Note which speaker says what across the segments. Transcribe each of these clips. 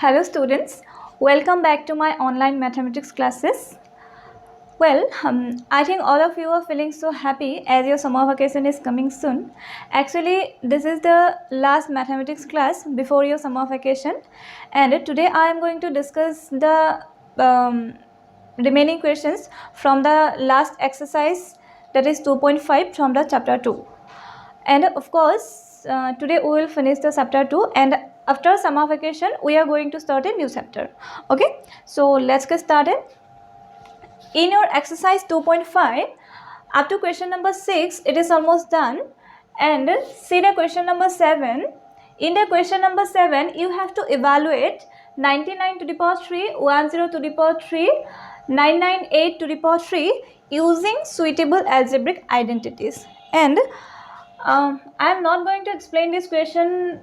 Speaker 1: Hello students, welcome back to my online mathematics classes. Well, I think all of you are feeling so happy as your summer vacation is coming soon. Actually, this is the last mathematics class before your summer vacation, and today I am going to discuss the remaining questions from the last exercise, that is 2.5 from the chapter 2. And of course, today we will finish the chapter 2, and after summer vacation we are going to start a new chapter. Okay, so let's get started. In your exercise 2.5, up to question number 6, it is almost done. And see the question number 7. In the question number 7, you have to evaluate 99 to the power 3, 10 to the power 3, 998 to the power 3 using suitable algebraic identities. And I am not going to explain this question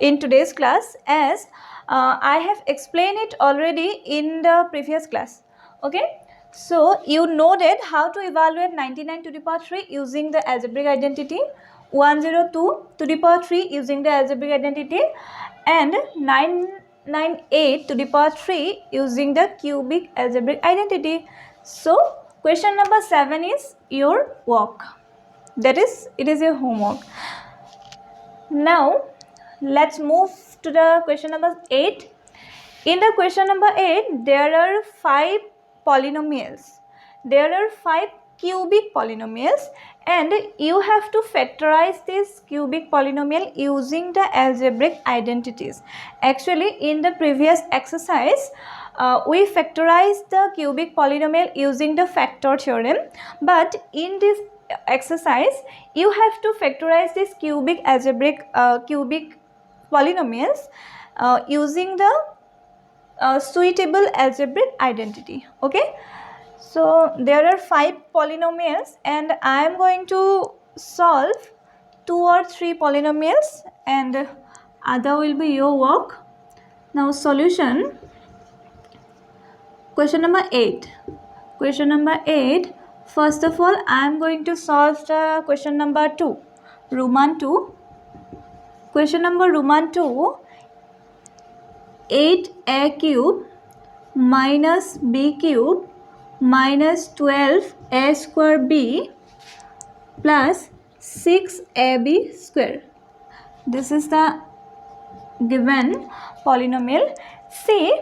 Speaker 1: in today's class, as I have explained it already in the previous class. Okay, so you know that how to evaluate 99 to the power 3 using the algebraic identity, 102 to the power 3 using the algebraic identity, and 998 to the power 3 using the cubic algebraic identity. So question number 7 is your work. That is, it is your homework. Now let's move to the question number 8. In the question number 8, there are 5 polynomials. There are 5 cubic polynomials, and you have to factorize this cubic polynomial using the algebraic identities. Actually, in the previous exercise, we factorized the cubic polynomial using the factor theorem, but in this exercise you have to factorize this cubic polynomials using the suitable algebraic identity. Okay, so there are 5 polynomials, and I am going to solve 2 or 3 polynomials, and other will be your work. Now solution. Question number 8. Question number 8. First of all, I am going to solve the question number 2, Roman 2. Question number Roman 2, 8a cube minus b cube minus 12a square b plus 6ab square. This is the given polynomial. See,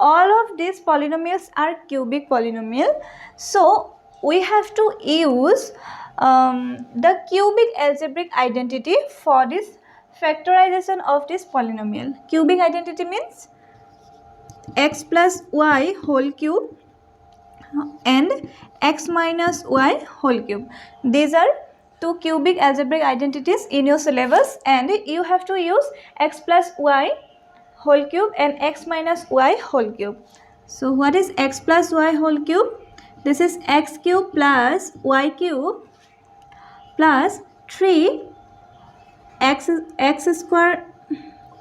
Speaker 1: all of these polynomials are cubic polynomial, so we have to use the cubic algebraic identity for this factorization of this polynomial. Cubic identity means x plus y whole cube and x minus y whole cube. These are 2 cubic algebraic identities in your syllabus, and you have to use x plus y whole cube and x minus y whole cube. So what is x plus y whole cube? This is x cube plus y cube plus 3 x square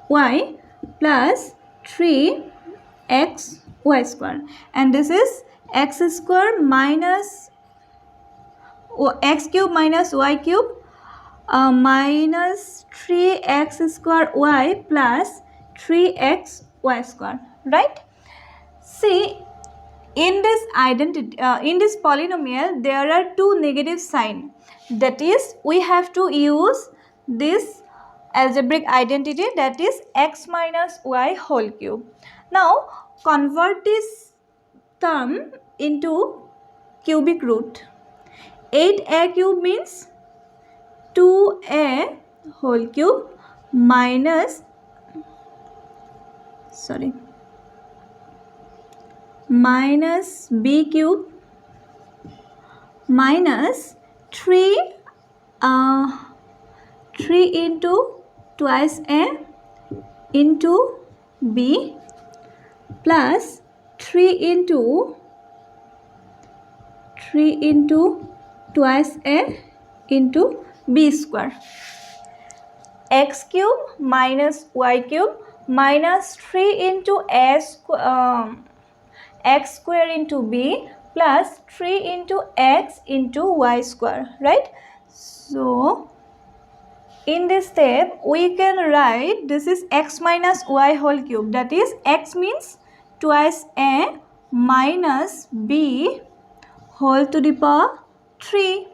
Speaker 1: y plus 3 x y square, and this is x square minus x cube minus y cube minus 3x square y plus 3x y square, right? See, in this identity, in this polynomial, there are 2 negative sign. That is, we have to use this algebraic identity, that is x minus y whole cube. Now convert this term into cubic root. 8a cube means 2a whole cube minus b cube minus 3 into twice a into b plus 3 into twice a into b square. X cube minus y cube minus 3 into x square into b plus 3 into x into y square, right? So in this step we can write this is x minus y whole cube, that is x means twice a minus b whole to the power 3.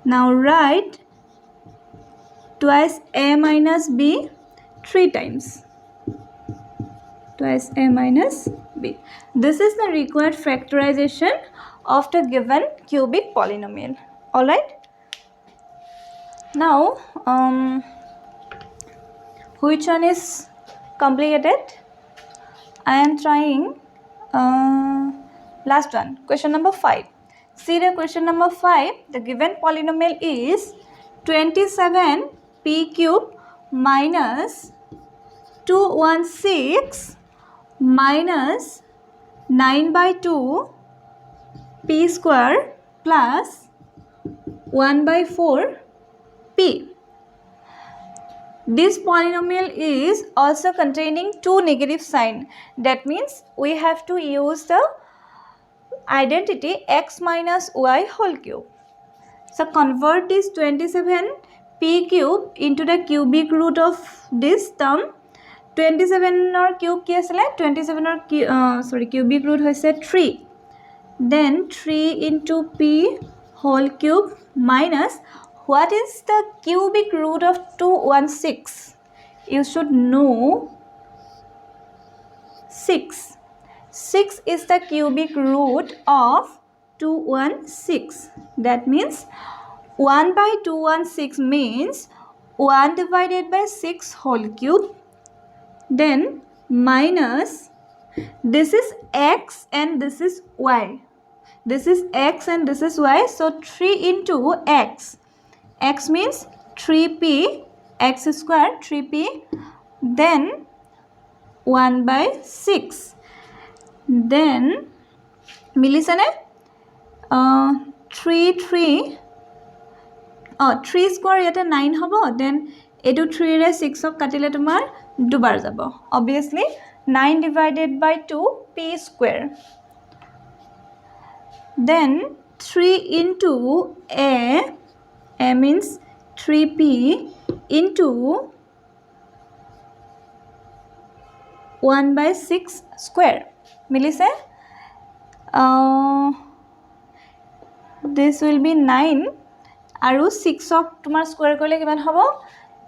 Speaker 1: Now write twice a minus b 3 times. Twice a minus b. This is the required factorization of the given cubic polynomial. Alright. Now, which one is complicated? I am trying last one. Question number 5. See the question number 5. The given polynomial is 27p cube minus 216 minus 9 by 2 p square plus 1 by 4 p. This polynomial is also containing two negative sign. That means we have to use the identity x minus y whole cube. So convert this 27p cube into the cubic root of this term. 27 or cube ki asile 27 or cubic root hoise 3. Then 3 into p whole cube minus what is the cubic root of 216? You should know 6. 6 is the cubic root of 216. That means 1 by 216 means 1 divided by 6 whole cube. Then minus this is x and this is y. This is x and this is y. So 3 into x. X means 3p x square 3p. Then 1 by 6. Then milisane 3 square yate 9 hobo. Then etu 3 re 6 ok katile tumar dubar jabo. Obviously 9 divided by 2 p square. Then 3 into a means 3p into 1 by 6 square. Milise this will be 9 aru 6 ok tumar square korle kiman hobo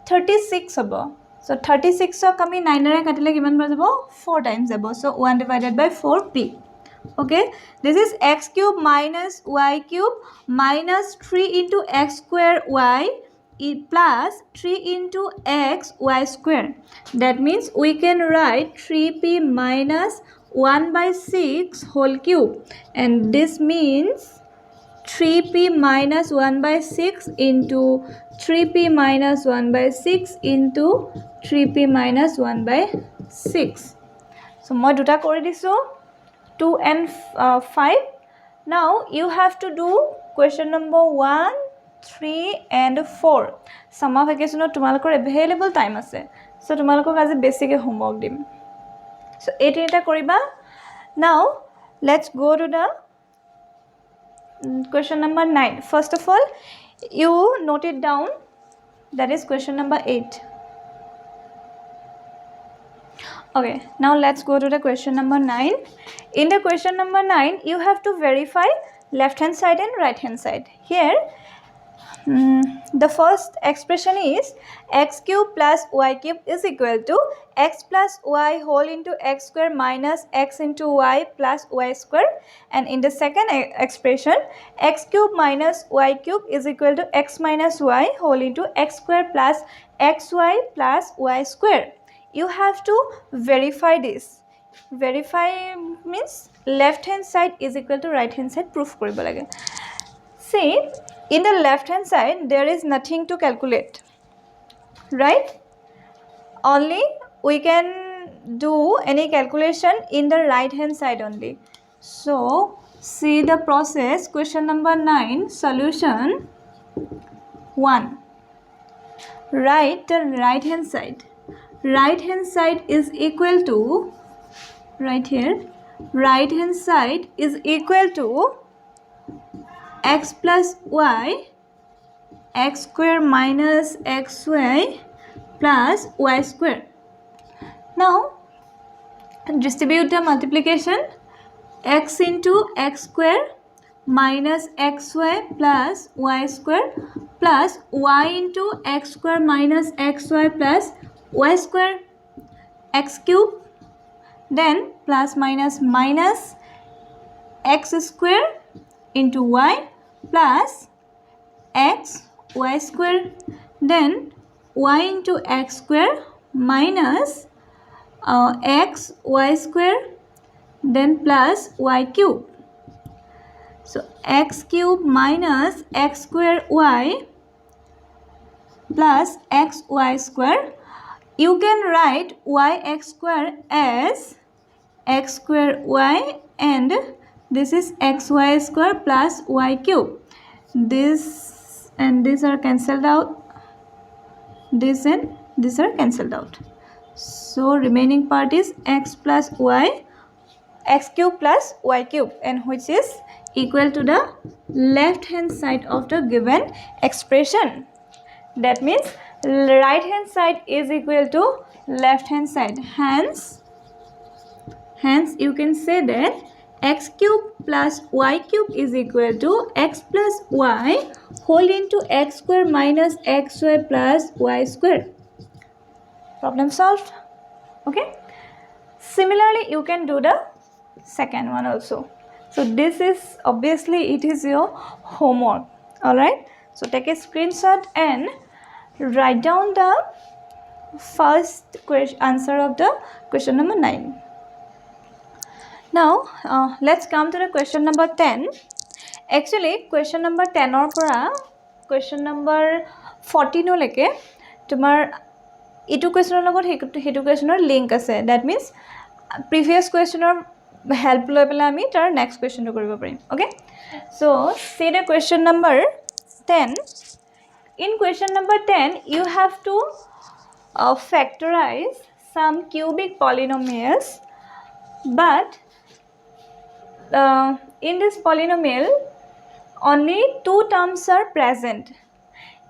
Speaker 1: 36 hobo. So 36 ok ami 9 re katile kiman bar jabo 4 times jabo. So 1 divided by 4p. Okay, this is x cube minus y cube minus 3 into x square y plus 3 into x y square. That means we can write 3p minus 1 by 6 whole cube, and this means 3p minus 1 by 6 into 3p minus 1 by 6 into 3p minus 1 by 6. So moi duta kori disu 2 and 5. Now you have to do question number 1, 3 and 4. Summer vacation tumalokor available time ase. So tumalokok aji basic homework dim. So 8 eta koriba. Now let's go to the question number 9. First of all, you note it down. That is question number 8. Okay, now let's go to the question number 9. In the question number 9, you have to verify left hand side and right hand side. Here, the first expression is x cube plus y cube is equal to x plus y whole into x square minus x into y plus y square. And in the second expression, x cube minus y cube is equal to x minus y whole into x square plus xy plus y square. You have to verify this. Verify means left hand side is equal to right hand side proof koribo lage. See, in the left hand side there is nothing to calculate, right? Only we can do any calculation in the right hand side only. So see the process. Question number 9, solution 1. Write the right hand side. Right hand side is equal to, right here, right hand side is equal to x plus y x square minus xy plus y square. Now distribute the multiplication. X into x square minus xy plus y square plus y into x square minus xy plus y square, x cube, then plus minus minus x square into y plus x y square, then y into x square minus x y square, then plus y cube. So x cube minus x square y plus x y square. You can write yx square as x square y, and this is xy square plus y cube. This and this are cancelled out. This and this are cancelled out. So remaining part is x plus y, x cube plus y cube, and which is equal to the left hand side of the given expression. That means right hand side is equal to left hand side. Hence you can say that x cube plus y cube is equal to x plus y whole into x square minus xy plus y square. Problem solved. Okay. Similarly, you can do the second one also. So this is obviously it is your homework. Alright. So take a screenshot and write down the first answer of the question number 9. Now let's come to the question number 10. Actually question number 10 or pora question number 14 leke tumar etu question logot hetu question or link ase. That means previous question or help loi pela ami tar next question to koribo parim. Okay, so see the question number 10. In question number 10 you have to factorize some cubic polynomials, but in this polynomial only two terms are present.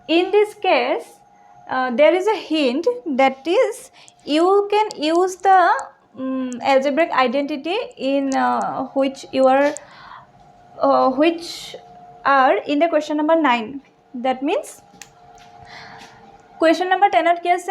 Speaker 1: In this case there is a hint, that is you can use the algebraic identity in which are in the question number 9. That means question number 10 ki ase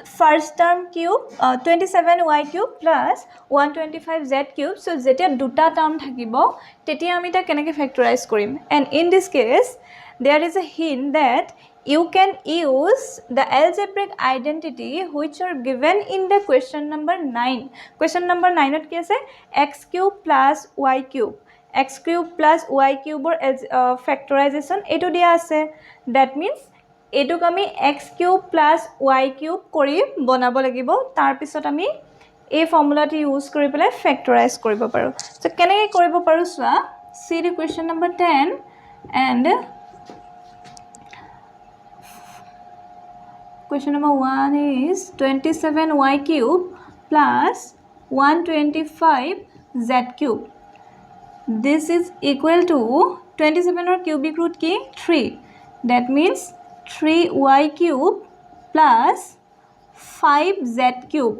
Speaker 1: first term cube 27y cube plus 125z cube. So jetia duta term thakibo tetia ami ta keneke factorize korim, and in this case there is a hint that you can use the algebraic identity which are given in the question number 9. Question number 9 at ki ase x cube plus y cube. X cube plus y cube or factorization etu dia ase. That means etu kami x cube plus y cube kori bonabo lagibo, tar pisot ami a formula ti use kori pele factorize koribo paru. So keneke koribo paru swa, see the question number 10 and question number 1 is 27y cube plus 125z cube. This is equal to 27 or cubic root ki 3. That means 3y cube plus 5z cube.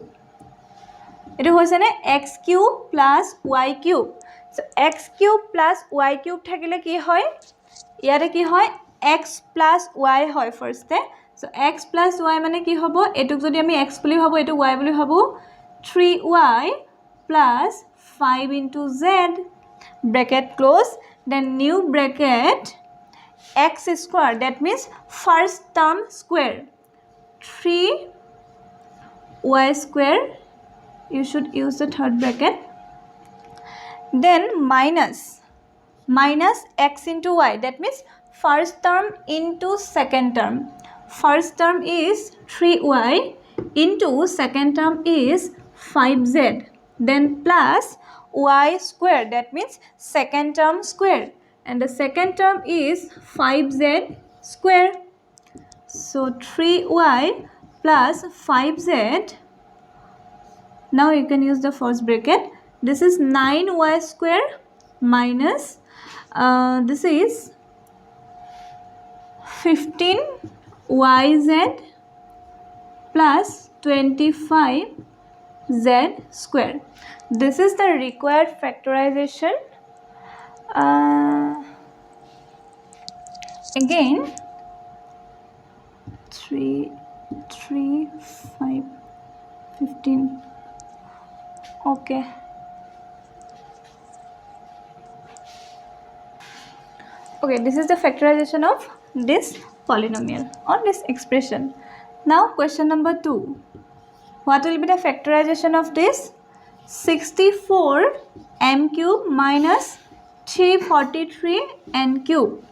Speaker 1: It is x cube plus y cube. So x cube plus y cube thakile ki hoy? Yare ki hoy? X plus y hoy first. So x plus y mane ki hobo? Etuk jodi ami x boli hobo, etuk y boli hobo. 3y plus 5 into z. Bracket close. Then new bracket x square. That means first term square. 3y square. You should use the third bracket. Then minus x into y. That means first term into second term. First term is 3y into second term is 5z. Then plus y square. That means second term square. And the second term is 5z square. So 3y plus 5z. Now you can use the first bracket. This is 9y square minus this is 15yz plus 25z square. This is the required factorization. Again 3, 5, 15. Okay. Okay, this is the factorization of this polynomial or this expression. Now question number 2. What will be the factorization of this? 64 m cube minus 343 n cube.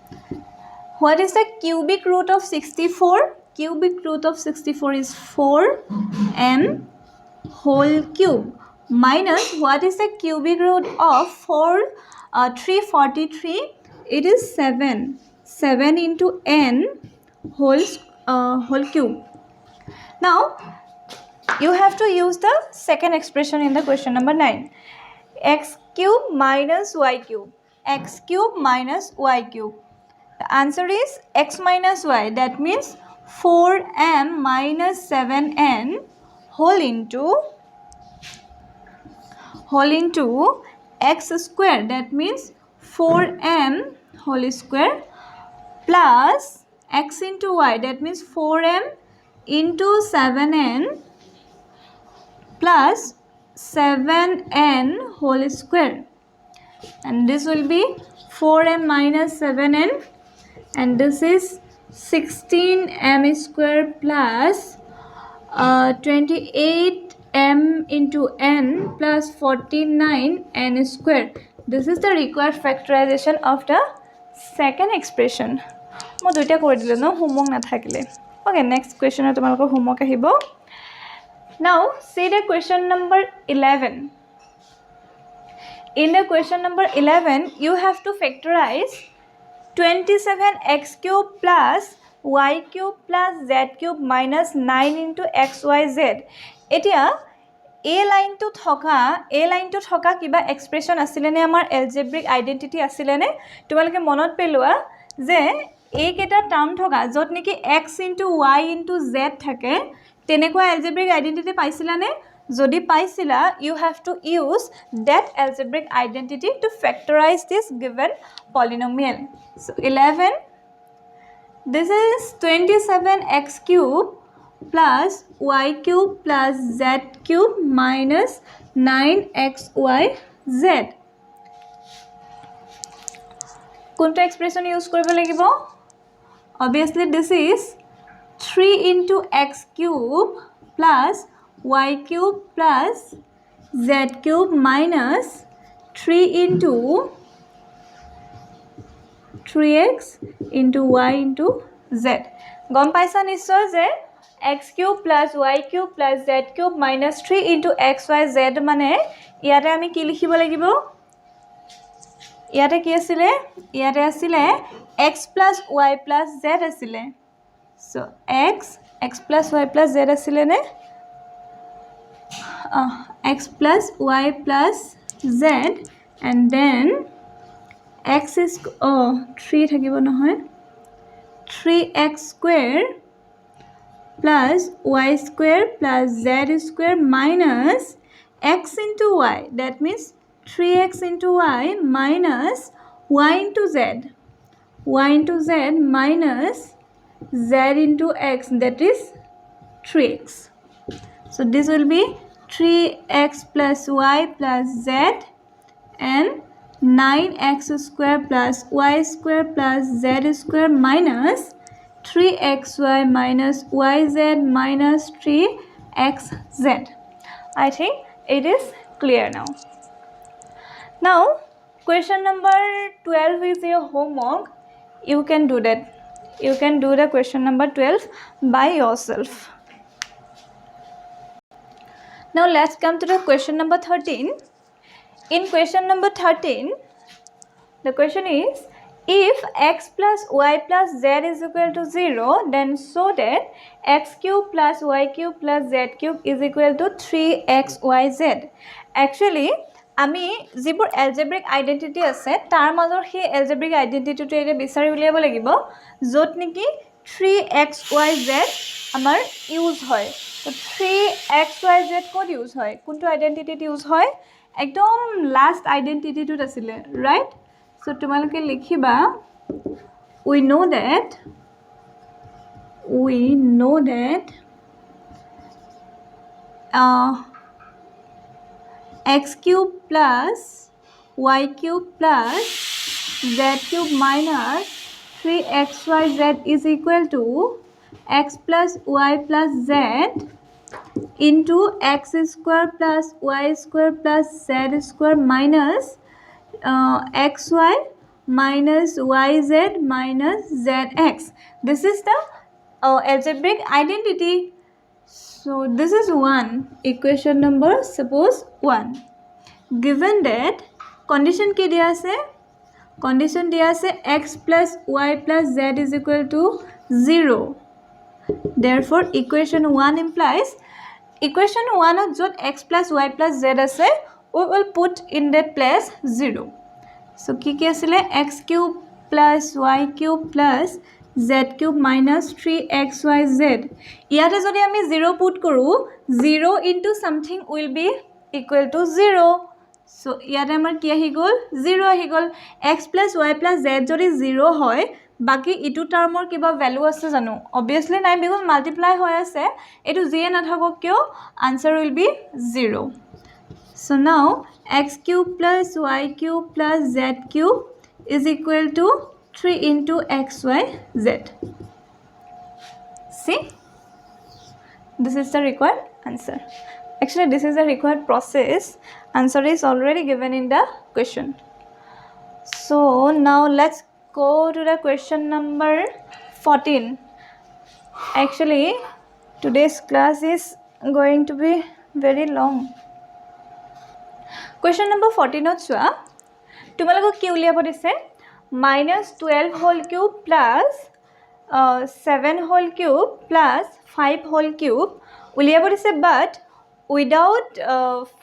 Speaker 1: What is the cubic root of 64? Cubic root of 64 is 4m whole cube minus what is the cubic root of 343? It is 7 into n whole cube. Now you have to use the second expression in the question number 9. X cube minus y cube. X cube minus y cube. The answer is x minus y. That means 4m minus 7n whole into x square. That means 4m whole square plus x into y. That means 4m into 7n plus 7n whole square. And this will be 4m minus 7n. And this is 16m square plus 28m into n plus 49n square. This is the required factorization of the second expression. Mo duita kori dilo no homework na thakile. Okay, next question tomalokor homework ahibo. Now see the question number 11. In the question number 11 you have to factorize 27x cube plus y cube plus z cube minus 9 into xyz. Etia a line to thoka kiba expression asile ne amar algebraic identity asile ne tumaloke monot pelua je a keta term thoka jot niki x into y into z thake tenekwa algebraic identity paisila ne jodi paisila you have to use that algebraic identity to factorize this given polynomial. So 11, this is 27x cube plus y cube plus z cube minus 9xyz. Kunta expression use koribo lagibo? Obviously this is 3 into x cube plus y cube plus z cube minus 3 into 3x into y into z. Gom paisa nishoy je x cube plus y cube plus z cube minus 3 into xyz mane iyate ami ki likhibo lagibo? Iyate ki asile? Iyate asile x plus y plus z asile. So x plus y plus z asile ne? X plus y plus z and then x is 3 thakibo nohoy 3x square plus y square plus z square minus x into y. That means 3x into y minus y into z. Y into z minus z into x, that is 3x. So this will be 3x plus y plus z and 9x square plus y square plus z square minus 3xy minus yz minus 3xz. I think it is clear now. Now question number 12 is your homework. You can do that. You can do the question number 12 by yourself. Now let's come to the question number 13. In question number 13, the question is, if x plus y plus z is equal to 0, then so that x cube plus y cube plus z cube is equal to 3xyz. Actually, আমি যিবোৰ algebraic identity আছে তাৰ মাজৰ সেই algebraic identity টো এৰে বিচাৰি উলিয়াব লাগিব যত নেকি 3xyz আমাৰ ইউজ হয় তো 3xyz ক'ত ইউজ হয় কোনটো আইডেন্টিটিত ইউজ হয় একদম লাষ্ট আইডেন্টিটিটোত আছিলে ৰাইট সো তোমালোকে লিখিবা we know that x cube plus y cube plus z cube minus 3xyz is equal to x plus y plus z into x square plus y square plus z square minus xy minus yz minus zx. This is the algebraic identity. So this is one equation number suppose 1. Given that condition ki diya ase condition diya ase x plus y plus z is equal to 0. Therefore equation 1 implies equation 1 of jot x plus y plus z ase we will put in that place 0. So ki asile x cube plus y cube plus z cube minus 3xyz ইয়াতে যদি আমি 0 put কৰো 0 into something will be equal to 0 so ইয়াতে আমাৰ কি আহি গল 0 আহি গল x plus y plus z যদি 0 হয় বাকি ইটো টার্মৰ কিবা ভ্যালু আছে জানো obviously নাই বিকজ মাল্টিপ্লাই হৈ আছে এটো যিয়ে নাথাকক কিয় answer will be 0 so now x cube plus y cube plus z cube is equal to 3 into xyz. See, this is the required answer. Actually, this is the required process. Answer is already given in the question. So now let's go to the question number 14. Actually, today's class is going to be very long. Question number 14 ot chua tumalok ki uliabo dise minus 12 whole cube plus 7 whole cube plus 5 whole cube uliabo dise but without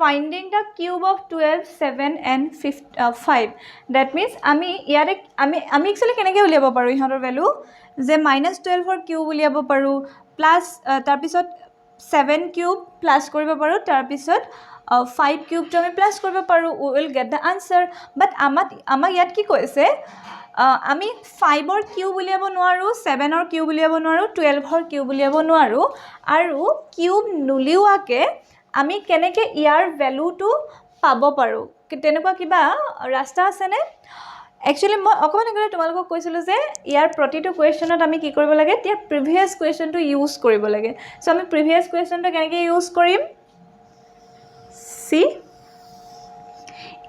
Speaker 1: finding the cube of 12 7 and 5 that means ami yare ami actually keneke uliabo paru ihor value je minus 12 or cube uliabo paru plus tar pisot 7 cube plus koribo paru tar pisot 5 cube to আমি plus কৰিব পাৰো we will get the answer but আমাক ইয়াত কি কৈছে আমি 5 ৰ cube উলিয়াব নোৱাৰো 7 ৰ কিউব উলিয়াব নোৱাৰো 12 ৰ কিউব উলিয়াব নোৱাৰো আৰু কিউব নুলিওৱাকে আমি কেনেকে ইয়াৰ ভ্যালুটো পাব পাৰো তেনেকুৱা কিবা ৰাস্তা আছে নে Actually, মই অকমান আগতে তোমালোকক কৈছিলো যে ইয়াৰ প্ৰতিটো কোৱেশ্চনত আমি কি কৰিব লাগে তিয়া প্ৰিভিয়াস কোৱেশ্চনটো ইউজ কৰিব লাগে সো আমি প্ৰিভিয়াস কোৱেশ্চনটো কেনেকে use Karim See,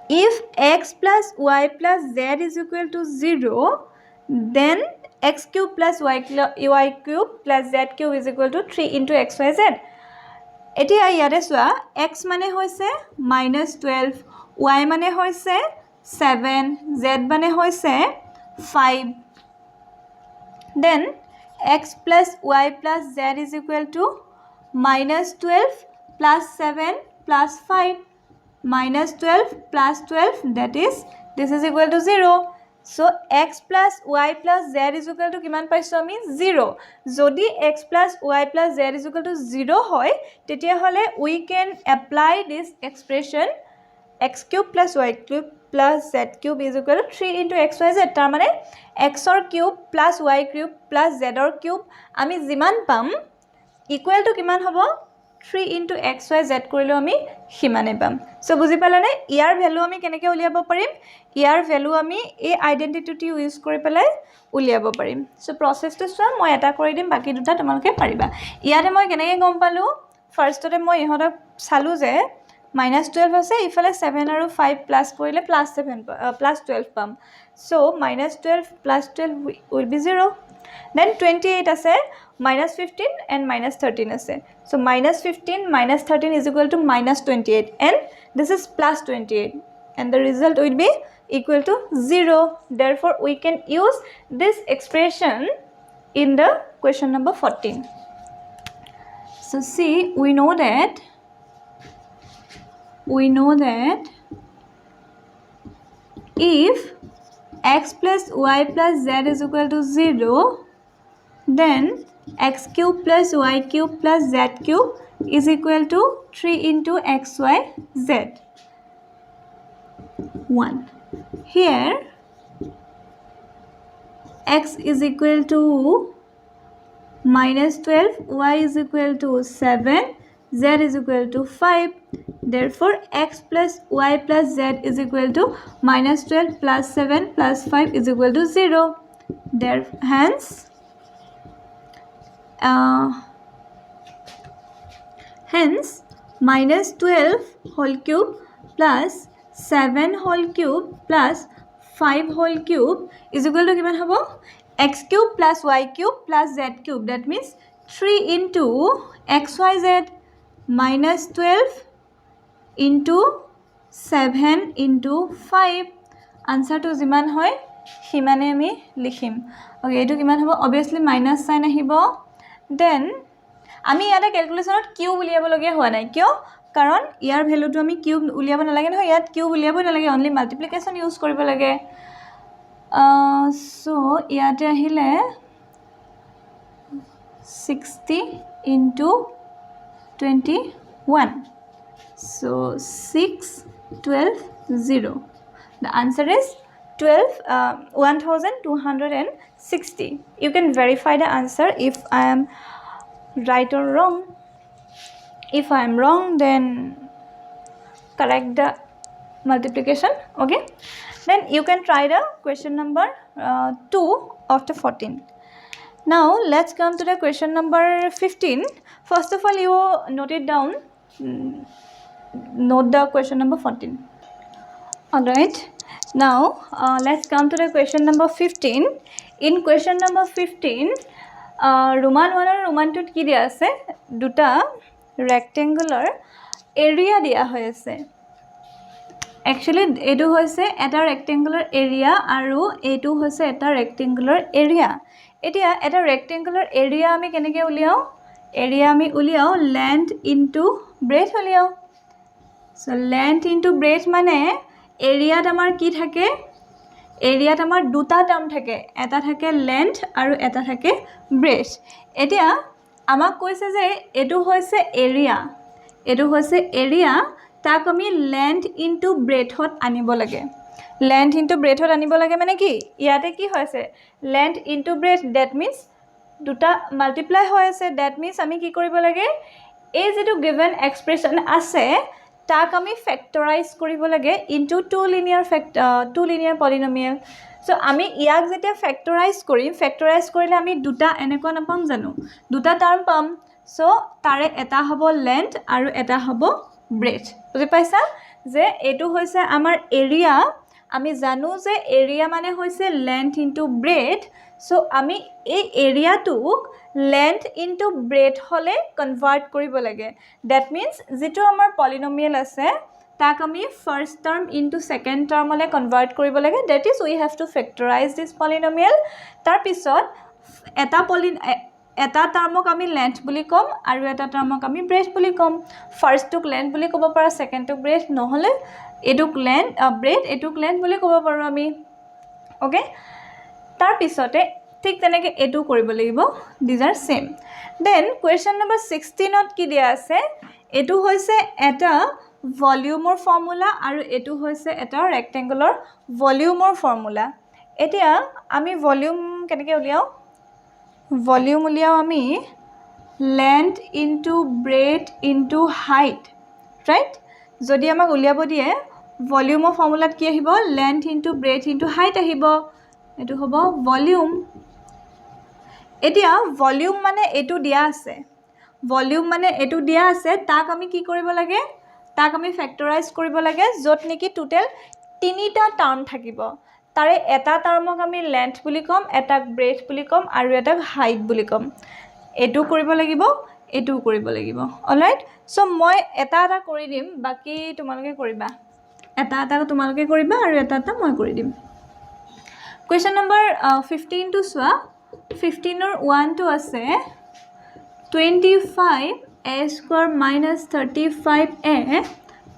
Speaker 1: if x plus y plus z is equal to 0, then x cube plus y cube plus z cube is equal to 3 into xyz. Etia yare soa x mane hoise minus 12, y mane hoise 7, z mane hoise 5. Then x plus y plus z is equal to minus 12 plus 7 plus 5 minus 12 plus 12 that is this is equal to 0 so x plus y plus z is equal to kiman paiso ami 0 jodi x plus y plus z is equal to 0 hoy tetia hole we can apply this expression x cube plus y cube plus z cube is equal to 3 into xyz tar mane x or cube plus y cube plus z or cube ami jiman pam equal to kiman hobo 3 into xyz কৰিলো আমি হিমানে পাম so বুজি পালানে ইয়াৰ value আমি কেনেকে উলিয়াব পাৰিম ইয়াৰ value আমি এই identity use কৰি পেলাই উলিয়াব পাৰিম সো প্ৰসেসটো চোৱা মই এটা কৰি দিম বাকি দুটা তোমালোকে পাৰিবা ইয়াতে মই কেনেকে গম পালো ফাৰ্ষ্টতে মই ইহতক চালু যে -12 আছে ইফালে 7 আৰু 5 প্লাস কৰিলে +12 পাম so -12 plus 12 will be 0 then 28 আছে -15 and -13 আছে so -15 -13 is equal to -28 and this is +28 and the result will be equal to 0 therefore we can use this expression in the question number 14 so see we know that if x plus y plus z is equal to 0 then x cube plus y cube plus z cube is equal to 3 into xy z. 1. Here x is equal to minus 12, y is equal to 7, z is equal to 5. Therefore, x plus y plus z is equal to minus 12 plus 7 plus 5 is equal to 0. Hence, minus 12 whole cube plus 7 whole cube plus 5 whole cube is equal to kiman hobo? X cube plus y cube plus z cube. That means 3 into xyz minus 12 into 7 into 5. Answer to jiman hoy himane ami likhim. Okay, etu kiman hobo? Obviously minus sign ahibo. Then আমি ইয়াতে ক্যালকুলেশনত cube উলিয়াব লগিয়া হোৱা নাই কিয় কাৰণ ইয়াৰ ভ্যালুটো আমি cube উলিয়াব নালাগে নহয় ইয়াত কিউব উলিয়াব নালাগে অনলি মাল্টিপ্লিকেশন ইউজ কৰিব লাগে সো ইয়াতে আহিলে 60 into 21 so 6 12 0 the answer is 1260 you can verify the answer if I am right or wrong. If I am wrong, then correct the multiplication. Okay, then you can try the question number 2 of the 14. Now let's come to the question number 15. First of all, you note it down. Note the question number 14. All right, now let's come to the question number 15. In question number 15, Roman 1 और Roman 2 কি দিয়া আছে দুটা rectangular area দিয়া হয়েছে actually এটো হৈছে এটা rectangular area আৰু এটো হৈছে এটা rectangular area এতিয়া এটা rectangular area আমি কেনেকৈ উলিয়াও area আমি উলিয়াও length into breadth উলিয়াও so length into breadth মানে এৰিয়াত আমাৰ কি থাকে এৰিয়াত আমাৰ দুটা টার্ম থাকে এটা থাকে লেন্থ আৰু এটা থাকে ব্ৰেথ এতিয়া আমাক কৈছে যে এটো হৈছে এৰিয়া তাক আমি লেন্থ ইনটু ব্ৰেথত আনিব লাগে লেন্থ ইনটু ব্ৰেথত আনিব লাগে মানে কি ইয়াতে কি হৈছে length into breath that means দুটা মাল্টিপ্লাই হৈ আছে দ্যাট মিন্স আমি কি কৰিব লাগে এই যেটো গিভেন এক্সপ্ৰেছন আছে তাক আমি ফ্যাক্টরাইজ কৰিব লাগে into two linear polynomial so আমি ইয়াক যেতিয়া ফ্যাক্টরাইজ কৰিলে আমি দুটা এনেকুৱা নাপাম জানো দুটা টার্ম পাম সো তাৰে এটা হ'ব লেন্থ আৰু এটা হ'ব ব্ৰেথ বুজি পাইছা যে এটো হৈছে আমাৰ এৰিয়া আমি জানো যে এৰিয়া মানে হৈছে লেন্থ ইনটু ব্ৰেথ সো আমি এই এৰিয়াটোক length into breadth হলে কনভার্ট কৰিব লাগে that means যেটো আমাৰ পলিনোমিয়াল আছে তাক আমি first term into second term হলে কনভার্ট কৰিব লাগে that is we have to factorize this polynomial তাৰ পিছত এটা টার্মক আমি length বুলি কম আৰু এটা টার্মক আমি breadth বুলি কম ফার্স্টটোক length বুলি ক'ব পাৰা সেকেন্ডটোক breadth নহলে এটোক breadth এটোক length বুলি ক'ব পাৰো আমি ওকে তাৰ পিছতে ঠিক তেনেকে এটো কৰিব লাগিব these are same then question number 16 ত কি দিয়া আছে এটো হৈছে এটা ভলিউমৰ ফৰ্মুলা আৰু এটো হৈছে এটা ৰেক্টেঙ্গুলাৰ ভলিউমৰ ফৰ্মুলা এতিয়া আমি ভলিউম কেনেকৈ উলিয়াও ভলিউম উলিয়াও আমি length into breadth into height right যদি আমাক উলিয়াব দিয়ে ভলিউমৰ ফৰ্মুলাত কি আহিব length into breadth into height আহিব এটো হ'ব ভলিউম এতিয়া ভলিউম মানে এটো দিয়া আছে তাক আমি কি কৰিব লাগে তাক আমি ফ্যাক্টরাইজ কৰিব লাগে যত নেকি টোটাল তিনিটা টার্ম থাকিব তাৰে এটা টার্মক আমি লেন্থ বুলি কম এটাক ব্ৰেথ বুলি কম আৰু এটাক হাইট বুলি কম এটো কৰিব লাগিব অলৰাইট সো মই এটা কৰি দিম বাকি তোমালোকে কৰিবা এটা আৰু এটা মই কৰি দিম question number 15 to soa 15 or 1 to আছে 25 a square minus 35a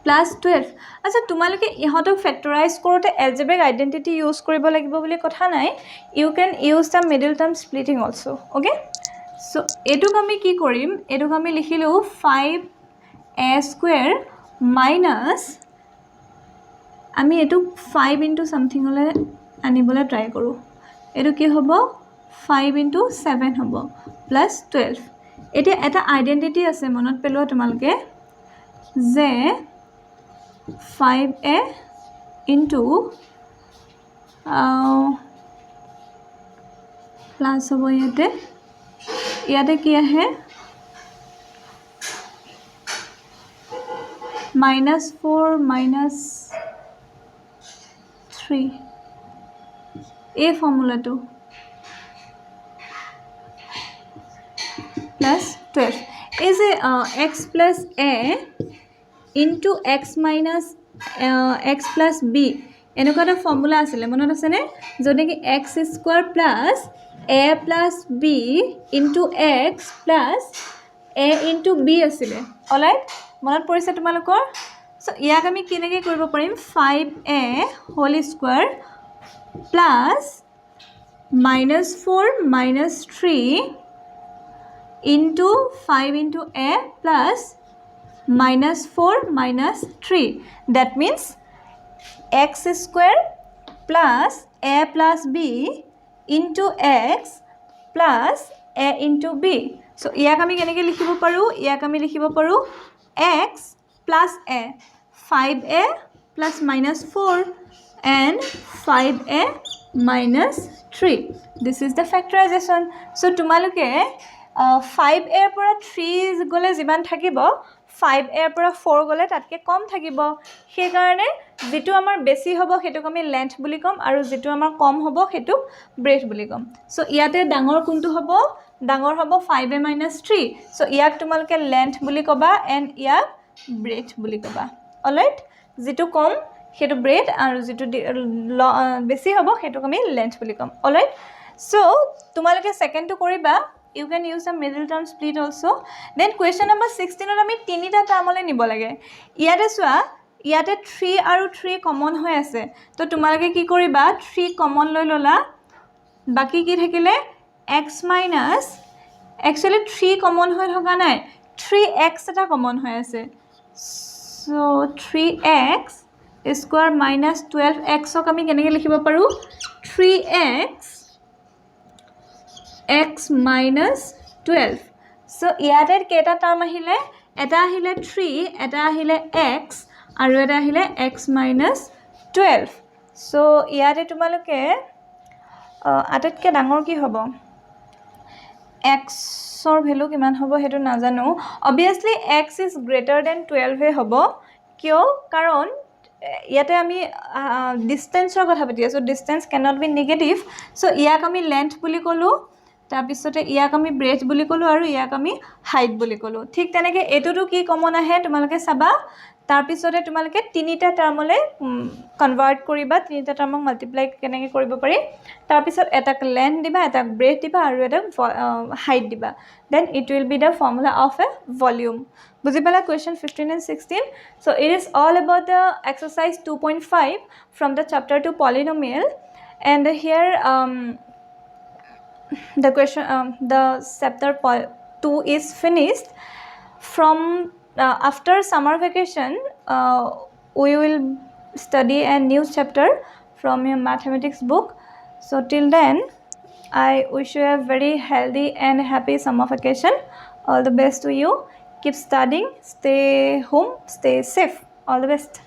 Speaker 1: plus 12 আচ্ছা তোমালোকে ইহঁতক ফেক্টৰাইজ কৰোঁতে এলজেব্ৰিক আইডেণ্টিটি ইউজ কৰিব লাগিব বুলি কথা নাই ইউ কেন use the middle term splitting also' okay so' এইটোক আমি কি কৰিম এইটোক আমি লিখিলোঁ 5a² মাইনাছ আমি এইটোক 5 ইনটু সামথিংলৈ আনিবলৈ ট্ৰাই কৰোঁ এইটো কি হ'ব 5 ইনটু 7 হ'ব প্লাছ 12 এতিয়া এটা আইডেণ্টিটি আছে মনত পেলোৱা তোমালোকে যে 5a ইনটু প্লাছ হ'ব ইয়াতে কি আহে -4 -3 এই ফৰ্মুলাটো প্লাছ 12 এই যে x plus a into x minus x plus b এনেকুৱা এটা ফৰ্মুলা আছিলে মনত আছেনে য'ত নেকি x² plus a plus b into x plus a into b আছিলে অলৰাইট মনত পৰিছে তোমালোকৰ চ' ইয়াক আমি কেনেকৈ কৰিব পাৰিম 5a whole square plus -4 -3 into 5 into a plus -4 -3 that means x square plus a plus b into x plus a into b so ইয়াক আমি কেনেকৈ লিখিব পাৰোঁ ইয়াক আমি লিখিব পাৰোঁ x plus a 5a plus -4 and 5a -3 this is the factorization so তোমালোকে 5a পৰা 3 গ'লে যিমান থাকিব 5a পৰা 4 গ'লে তাতকৈ কম থাকিব সেইকাৰণে যেটো আমাৰ বেছি হ'ব হেতুক আমি লেন্থ বুলি কম আৰু যেটো আমাৰ কম হ'ব হেতুক ব্ৰেথ বুলি কম সো ইয়াতে ডাঙৰ কোনটো হ'ব ডাঙৰ হ'ব 5a - 3 সো ইয়াক তোমালোকে লেন্থ বুলি কবা এন্ড ইয়াক ব্ৰেথ বুলি কবা অলৰাইট যেটো কম হেতু ব্ৰেথ আৰু যেটো বেছি হ'ব হেতুক আমি লেন্থ বুলি কম অলৰাইট সো তোমালোকে সেকেন্ডটো কৰিবা you can use a middle term split also then question number 16 আমি তিনিটা টাৰ্মলৈ নিব লাগে ইয়াতে চোৱা ইয়াতে 3 আৰু 3 কমন হৈ আছে তো তোমালোকে কি কৰিবা 3 কমন লৈ ললা বাকি কি থাকিলে x minus actually 3 কমন হৈ থকা নাই 3x এটা কমন হৈ আছে so 3x square minus 12x ক আমি কেনেকৈ লিখিব পাৰো 3x x minus 12 so ইয়াতে কেটা টাৰ্ম আহিলে এটা আহিলে 3 এটা আহিলে x আৰু এটা আহিলে x minus 12 so ইয়াতে তোমালোকে আটাইতকৈ ডাঙৰ কি হ'ব x ৰ ভ্যালু কিমান হ'ব হেতু নাজানো obviously x is greater than 12 হে হ'ব কিয় কাৰণ ইয়াতে আমি ডিসটেন্সৰ কথা পাতি আছো distance cannot be negative so ইয়াক আমি লেন্থ বুলি কলো তাৰ পিছতে ইয়াক আমি ব্ৰেথ বুলি কলো আৰু ইয়াক আমি হাইট বুলি কলো ঠিক তেনেকে এটোটো কি কমন আহে তোমালোকে চাবা তাৰ পিছতে তোমালোকে তিনিটা টাৰ্মলৈ কনভাৰ্ট কৰিবা তিনিটা টাৰ্মক মাল্টিপ্লাই কেনেকৈ কৰিব পাৰি তাৰ পিছত এটাক লেন্থ দিবা এটাক ব্ৰেথ দিবা আৰু এটাক হাইট দিবা then it will be the formula of a volume বুজি পালা question 15 and 16 so it is all about the exercise 2.5 from the chapter to polynomial and here the question the chapter 2 is finished from after summer vacation we will study a new chapter from your mathematics book so till then I wish you a very healthy and happy summer vacation all the best to you keep studying stay home stay safe all the best